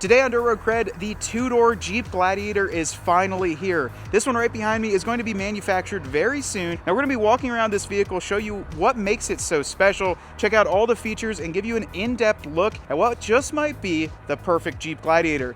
Today on Dirt Road CRED, the two-door Jeep Gladiator is finally here. This one right behind me is going to be manufactured very soon. Now we're going to be walking around this vehicle, show you what makes it so special, check out all the features, and give you an in-depth look at what just might be the perfect Jeep Gladiator.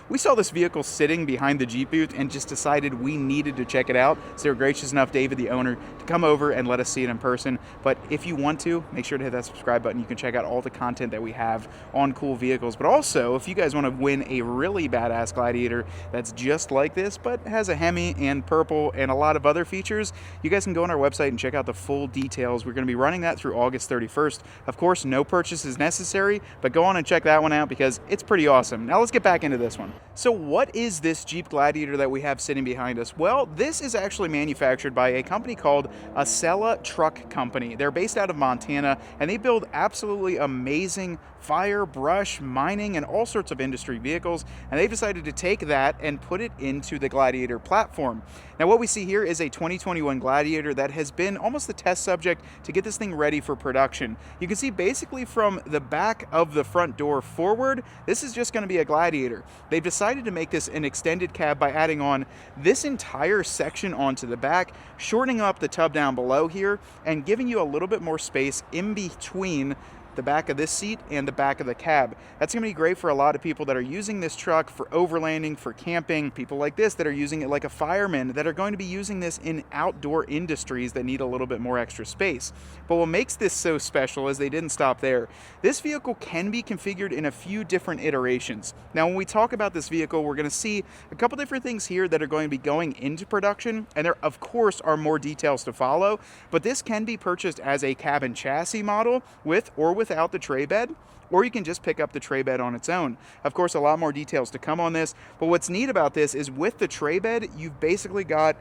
We saw this vehicle sitting behind the Jeep booth and just decided we needed to check it out. So they were gracious enough, David, the owner, to come over and let us see it in person. But if you want to, make sure to hit that subscribe button. You can check out all the content that we have on cool vehicles. But also, if you guys want to win a really badass Gladiator that's just like this, but has a Hemi and purple and a lot of other features, you guys can go on our website and check out the full details. We're going to be running that through August 31st. Of course, no purchase is necessary, but go on and check that one out because it's pretty awesome. Now let's get back into this one. So what is this Jeep Gladiator that we have sitting behind us? Well, this is actually manufactured by a company called Acela Truck Company. They're based out of Montana, and they build absolutely amazing fire, brush, mining, and all sorts of industry vehicles, and they've decided to take that and put it into the Gladiator platform. Now what we see here is a 2021 Gladiator that has been almost the test subject to get this thing ready for production. You can see basically from the back of the front door forward, this is just going to be a Gladiator. They've decided to make this an extended cab by adding on this entire section onto the back, shortening up the tub down below here, and giving you a little bit more space in between the back of this seat and the back of the cab. That's going to be great for a lot of people that are using this truck for overlanding, for camping, people like this that are using it like a fireman, that are going to be using this in outdoor industries that need a little bit more extra space. But what makes this so special is they didn't stop there. This vehicle can be configured in a few different iterations. Now when we talk about this vehicle, we're going to see a couple different things here that are going to be going into production, and there of course are more details to follow, but this can be purchased as a cab and chassis model with or without the tray bed, or you can just pick up the tray bed on its own. Of course, a lot more details to come on this, but what's neat about this is with the tray bed, you've basically got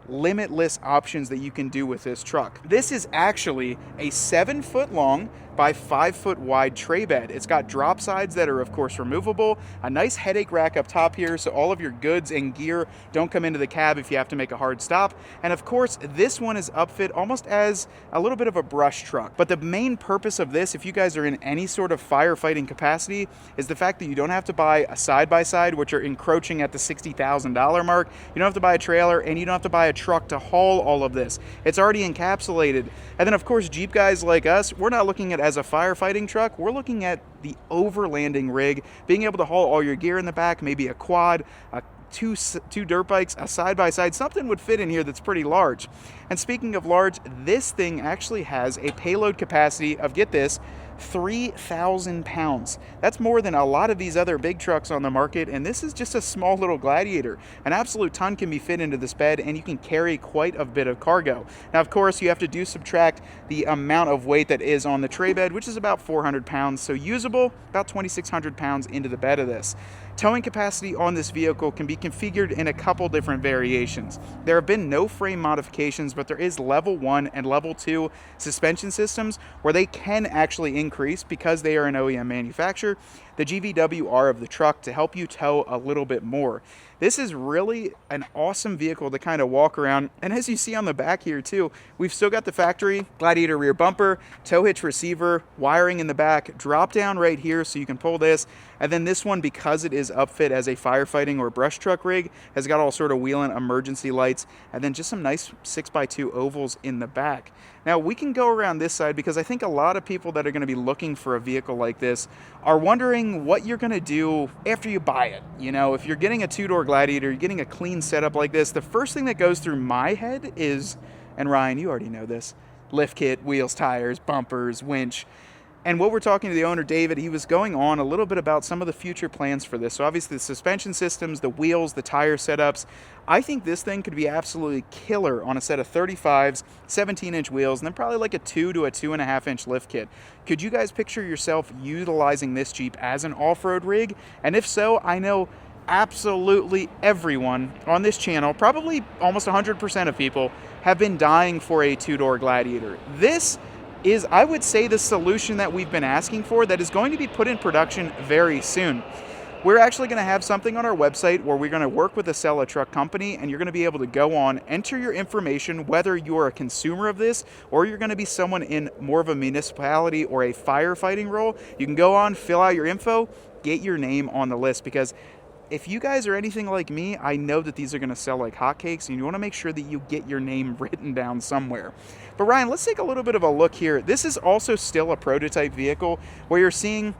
limitless options that you can do with this truck. This is actually a 7-foot long by 5-foot wide tray bed. It's got drop sides that are of course removable, a nice headache rack up top here so all of your goods and gear don't come into the cab if you have to make a hard stop. And of course, this one is upfit almost as a little bit of a brush truck. But the main purpose of this, if you guys are in any sort of firefighting capacity, is the fact that you don't have to buy a side-by-side, which are encroaching at the $60,000 mark. You don't have to buy a trailer, and you don't have to buy a truck to haul all of this. It's already encapsulated. And then of course, Jeep guys like us, we're not looking at as a firefighting truck, we're looking at the overlanding rig, being able to haul all your gear in the back, maybe a quad, two dirt bikes, a side-by-side, something would fit in here that's pretty large. And speaking of large, this thing actually has a payload capacity of, get this, 3,000 pounds. That's more than a lot of these other big trucks on the market, and this is just a small little Gladiator. An absolute ton can be fit into this bed, and you can carry quite a bit of cargo. Now, of course, you have to subtract the amount of weight that is on the tray bed, which is about 400 pounds, so usable, about 2,600 pounds into the bed of this. Towing capacity on this vehicle can be configured in a couple different variations. There have been no frame modifications, but there is level 1 and level 2 suspension systems where they can actually increase because they are an OEM manufacturer, the GVWR of the truck to help you tow a little bit more. This is really an awesome vehicle to kind of walk around. And as you see on the back here too, we've still got the factory Gladiator rear bumper, tow hitch receiver, wiring in the back, drop down right here so you can pull this. And then this one, because it is upfit as a firefighting or brush truck rig, has got all sort of wheel-in emergency lights, and then just some nice 6x2 ovals in the back. Now we can go around this side because I think a lot of people that are going to be looking for a vehicle like this are wondering what you're going to do after you buy it. You know, if you're getting a two-door Gladiator, you're getting a clean setup like this, the first thing that goes through my head is, and Ryan, you already know this, lift kit, wheels, tires, bumpers, winch. And what we're talking to the owner, David, he was going on a little bit about some of the future plans for this. So obviously the suspension systems, the wheels, the tire setups. I think this thing could be absolutely killer on a set of 35s, 17-inch wheels, and then probably like a 2 to a 2.5-inch lift kit. Could you guys picture yourself utilizing this Jeep as an off-road rig? And if so, I know absolutely everyone on this channel, probably almost 100% of people, have been dying for a two-door Gladiator. This is, I would say, the solution that we've been asking for that is going to be put in production very soon. we're actually going to have something on our website where we're going to work with Acela Truck Company, and you're going to be able to go on, enter your information, whether you're a consumer of this or you're going to be someone in more of a municipality or a firefighting role. You can go on, fill out your info, get your name on the list, because if you guys are anything like me, I know that these are going to sell like hotcakes, and you want to make sure that you get your name written down somewhere. But Ryan, let's take a little bit of a look here. This is also still a prototype vehicle where you're seeing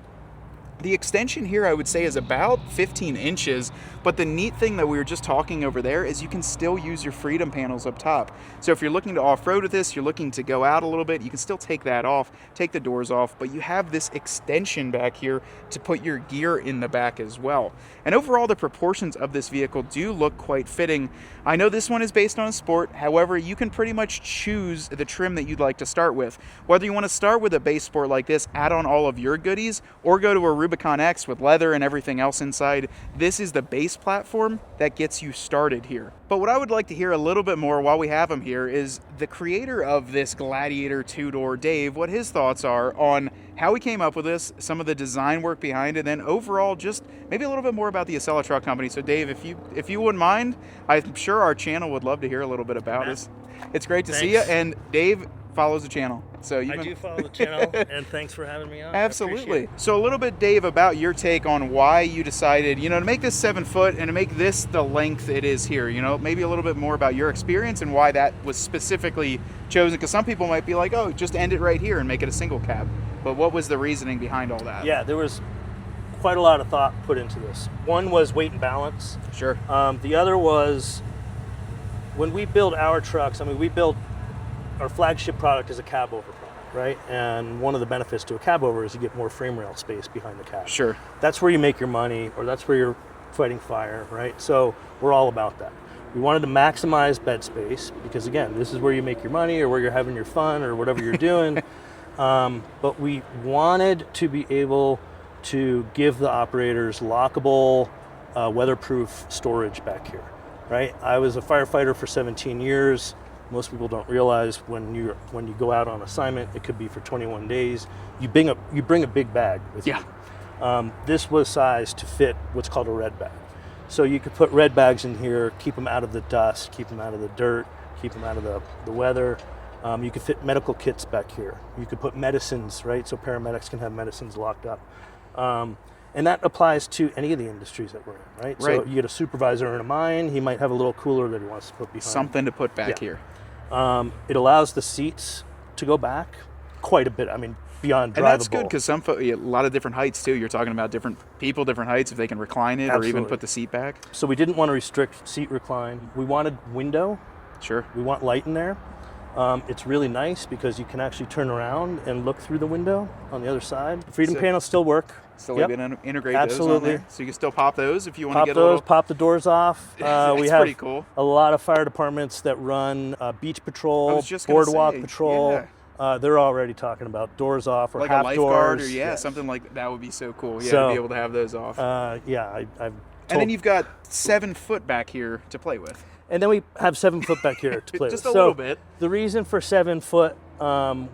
the extension here, I would say, is about 15 inches, but the neat thing that we were just talking over there is you can still use your freedom panels up top. So if you're looking to off-road with this, you're looking to go out a little bit, you can still take that off, take the doors off, but you have this extension back here to put your gear in the back as well. And overall, the proportions of this vehicle do look quite fitting. I know this one is based on a sport, however, you can pretty much choose the trim that you'd like to start with. Whether you want to start with a base sport like this, add on all of your goodies, or go to a Rubicon X with leather and everything else inside, this is the base platform that gets you started here. But what I would like to hear a little bit more while we have him here is the creator of this Gladiator two-door, Dave, what his thoughts are on how he came up with this, some of the design work behind it, and overall just maybe a little bit more about the Acela Truck Company. So Dave, if you wouldn't mind, I'm sure our channel would love to hear a little bit about this. It's great to see you, and Dave follows the channel. So I do follow the channel, and thanks for having me on. Absolutely. So a little bit, Dave, about your take on why you decided, to make this 7 foot and to make this the length it is here. Maybe a little bit more about your experience and why that was specifically chosen, because some people might be like, oh, just end it right here and make it a single cab. But what was the reasoning behind all that? Yeah, there was quite a lot of thought put into this. One was weight and balance. Sure. The other was when we build our trucks, we build our flagship product is a cab over product, right? And one of the benefits to a cab over is you get more frame rail space behind the cab. Sure. That's where you make your money, or that's where you're fighting fire, right? So we're all about that. We wanted to maximize bed space because, again, this is where you make your money or where you're having your fun or whatever you're doing. But we wanted to be able to give the operators lockable, weatherproof storage back here, right? I was a firefighter for 17 years. Most people don't realize when you go out on assignment, it could be for 21 days. You bring a big bag with you. This was sized to fit what's called a red bag. So you could put red bags in here, keep them out of the dust, keep them out of the dirt, keep them out of the weather. You could fit medical kits back here. You could put medicines, right? So paramedics can have medicines locked up. And that applies to any of the industries that we're in, right? So you get a supervisor in a mine, he might have a little cooler that he wants to put behind. Something to put back here. It allows the seats to go back quite a bit. Beyond drivable. And that's good because a lot of different heights too. You're talking about different people, different heights, if they can recline it. Absolutely. Or even put the seat back. So we didn't want to restrict seat recline. We wanted window. Sure. We want light in there. It's really nice because you can actually turn around and look through the window on the other side. Freedom panels still work. Still been integrate those on there. So you can still pop those if you want to get those, pop the doors off. We have pretty cool. A lot of fire departments that run beach patrol, boardwalk patrol. Yeah. They're already talking about doors off or like half a lifeguard doors. Or something like that would be so cool. Yeah, to be able to have those off. I've and then you've got 7 foot back here to play with. And then we have 7 foot back here to play Just with. a little bit. The reason for 7 foot,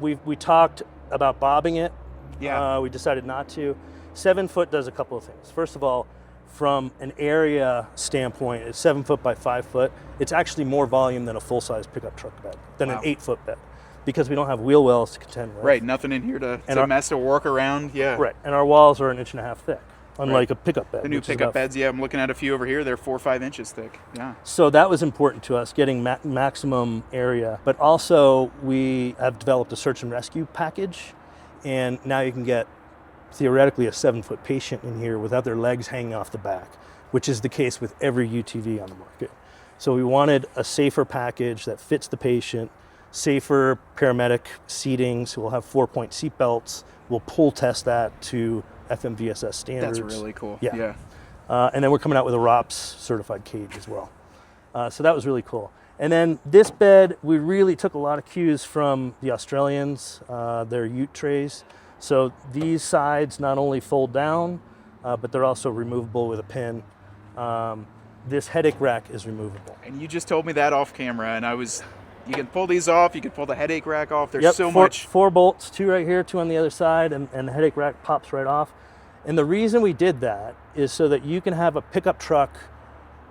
we talked about bobbing it. Yeah. We decided not to. 7 foot does a couple of things. First of all, from an area standpoint, it's 7 foot by 5 foot. It's actually more volume than a full-size pickup truck bed, than an 8 foot bed, because we don't have wheel wells to contend with. Right, nothing in here to mess or work around. Yeah. Right, and our walls are 1.5 inches thick, unlike a pickup bed. The new pickup beds, I'm looking at a few over here. They're 4 or 5 inches thick. Yeah. So that was important to us, getting maximum area. But also, we have developed a search and rescue package, and now you can get theoretically a 7 foot patient in here without their legs hanging off the back, which is the case with every UTV on the market. So we wanted a safer package that fits the patient, safer paramedic seating, so we'll have 4-point seat belts. We'll pull test that to FMVSS standards. That's really cool. Yeah. And then we're coming out with a ROPS certified cage as well. So that was really cool. And then this bed, we really took a lot of cues from the Australians, their ute trays. So these sides not only fold down, but they're also removable with a pin. This headache rack is removable. And you just told me that off camera, and you can pull these off, you can pull the headache rack off. There's so much. 4 bolts, 2 right here, 2 on the other side, and the headache rack pops right off. And the reason we did that is so that you can have a pickup truck,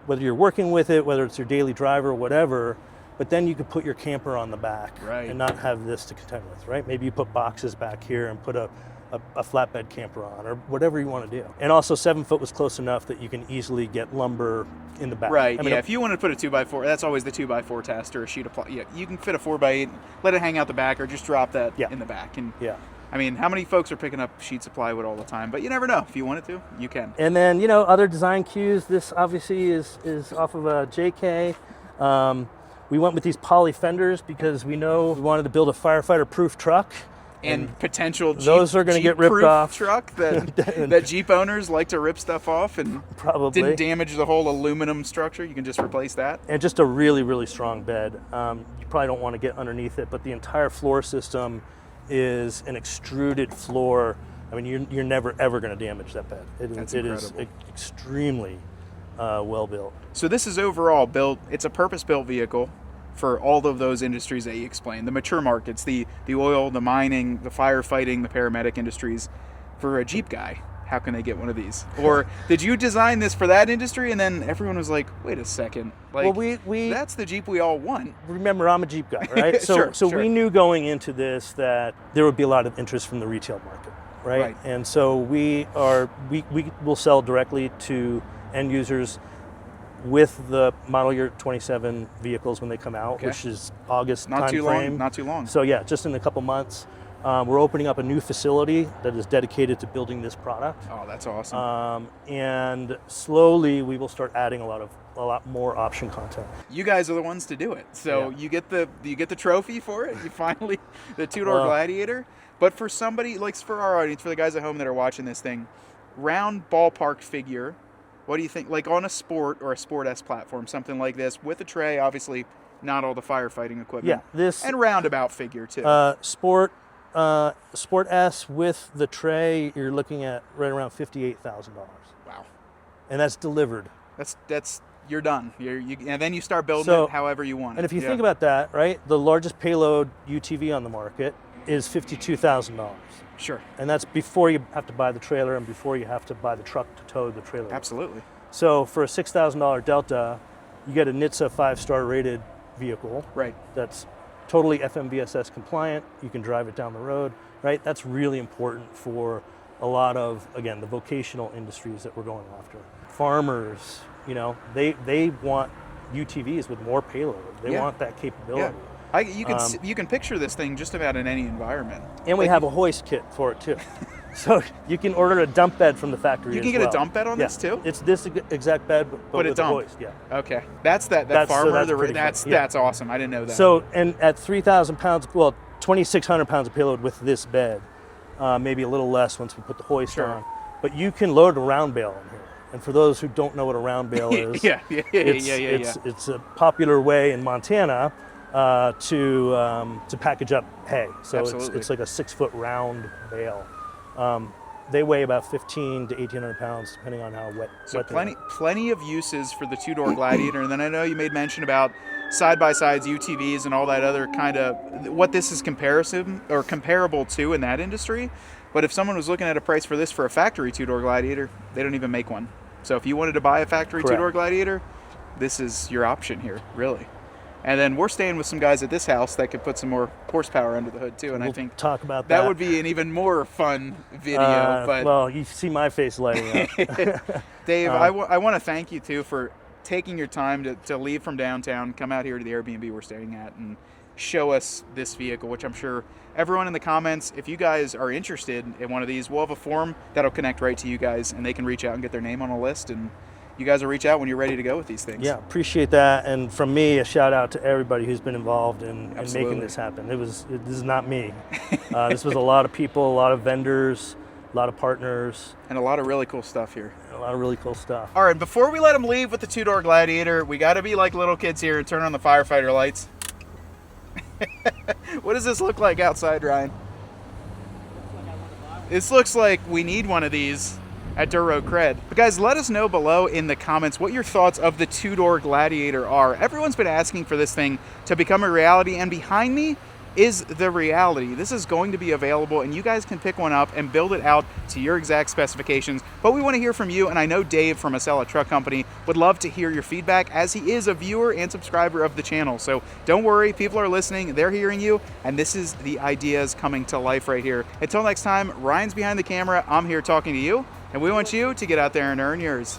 whether you're working with it, whether it's your daily driver or whatever, but then you could put your camper on the back and not have this to contend with, right? Maybe you put boxes back here and put a flatbed camper on, or whatever you want to do. And also 7 foot was close enough that you can easily get lumber in the back. Right, I mean, if you want to put a 2x4, that's always the 2x4 test, or a sheet of ply. Yeah, you can fit a 4x8, let it hang out the back, or just drop that in the back. And I mean, how many folks are picking up sheets of plywood all the time? But you never know. If you wanted to, you can. And then, you know, other design cues. This obviously is off of a JK. We went with these poly fenders because we know we wanted to build a firefighter-proof truck. And potential Jeep, those are going to get ripped off. Truck that Jeep owners like to rip stuff off and probably didn't damage the whole aluminum structure. You can just replace that. And just a really, really strong bed. You probably don't want to get underneath it, but the entire floor system is an extruded floor. I mean, you're never ever going to damage that bed. It is extremely well built. So this is overall built. It's a purpose-built vehicle for all of those industries that you explained, the mature markets, the oil, the mining, the firefighting, the paramedic industries. For a Jeep guy, how can they get one of these? Or did you design this for that industry and then everyone was like, wait a second, like, well, we that's the Jeep we all want. Remember, I'm a Jeep guy, right? So we knew going into this that there would be a lot of interest from the retail market, right? And so we will sell directly to end users with the model year 27 vehicles when they come out, which is August timeframe. Not too long. So yeah, just in a couple months. We're opening up a new facility that is dedicated to building this product. Oh, that's awesome. And slowly we will start adding a lot more option content. You guys are the ones to do it. So you get the trophy for it. You finally the two-door Gladiator. But for somebody, like for our audience, for the guys at home that are watching this thing, round ballpark figure. What do you think? Like on a Sport or a Sport S platform, something like this with a tray, obviously not all the firefighting equipment. Yeah, this and roundabout figure too. Sport S with the tray, you're looking at right around $58,000. Wow, and that's delivered. That's you're done. And then you start building it however you want it. And if you think about that, right, the largest payload UTV on the market is $52,000. Sure. And that's before you have to buy the trailer and before you have to buy the truck to tow the trailer. Absolutely. So for a $6,000 Delta, you get a NHTSA 5-star rated vehicle. Right. That's totally FMVSS compliant. You can drive it down the road, right? That's really important for a lot of, again, the vocational industries that we're going after. Farmers, you know, they want UTVs with more payload. They want that capability. Yeah. You can picture this thing just about in any environment. And we have a hoist kit for it too. So you can order a dump bed from the factory. You can get a dump bed on this too? It's this exact bed, but with a hoist. Yeah. Okay. That's farmer. That's awesome. I didn't know that. So, and at 3,000 pounds, well, 2,600 pounds of payload with this bed, maybe a little less once we put the hoist on. But you can load a round bale in here. And for those who don't know what a round bale is, it's a popular way in Montana to package up hay. So it's like a 6-foot round bale. They weigh about 1,500 to 1,800 pounds, depending on how wet. So plenty of uses for the two-door Gladiator. And then I know you made mention about side-by-sides, UTVs, and all that other kind of what this is comparable to in that industry. But if someone was looking at a price for this for a factory two-door Gladiator, they don't even make one. So if you wanted to buy a factory two-door Gladiator, this is your option here, really. And then we're staying with some guys at this house that could put some more horsepower under the hood too. And we'll I think talk about that. That would be an even more fun video. But well, you see my face lighting up. Dave, I want to thank you too for taking your time to leave from downtown, come out here to the Airbnb we're staying at, and show us this vehicle, which I'm sure everyone in the comments, if you guys are interested in one of these, we'll have a form that'll connect right to you guys, and they can reach out and get their name on a list, and you guys will reach out when you're ready to go with these things. Yeah, appreciate that. And from me, a shout out to everybody who's been involved in making this happen. This is not me. This was a lot of people, a lot of vendors, a lot of partners. And a lot of really cool stuff here. A lot of really cool stuff. All right, before we let them leave with the two-door Gladiator, we got to be like little kids here and turn on the firefighter lights. What does this look like outside, Ryan? This looks like we need one of these at Duro CRED. But guys, let us know below in the comments what your thoughts of the two-door Gladiator are. Everyone's been asking for this thing to become a reality, and behind me, is the reality. This is going to be available, and you guys can pick one up and build it out to your exact specifications. But we want to hear from you, and I know Dave from Acela Truck Company would love to hear your feedback, as he is a viewer and subscriber of the channel. So don't worry, people are listening, they're hearing you, and this is the ideas coming to life right here. Until next time, Ryan's behind the camera, I'm here talking to you, and we want you to get out there and earn yours.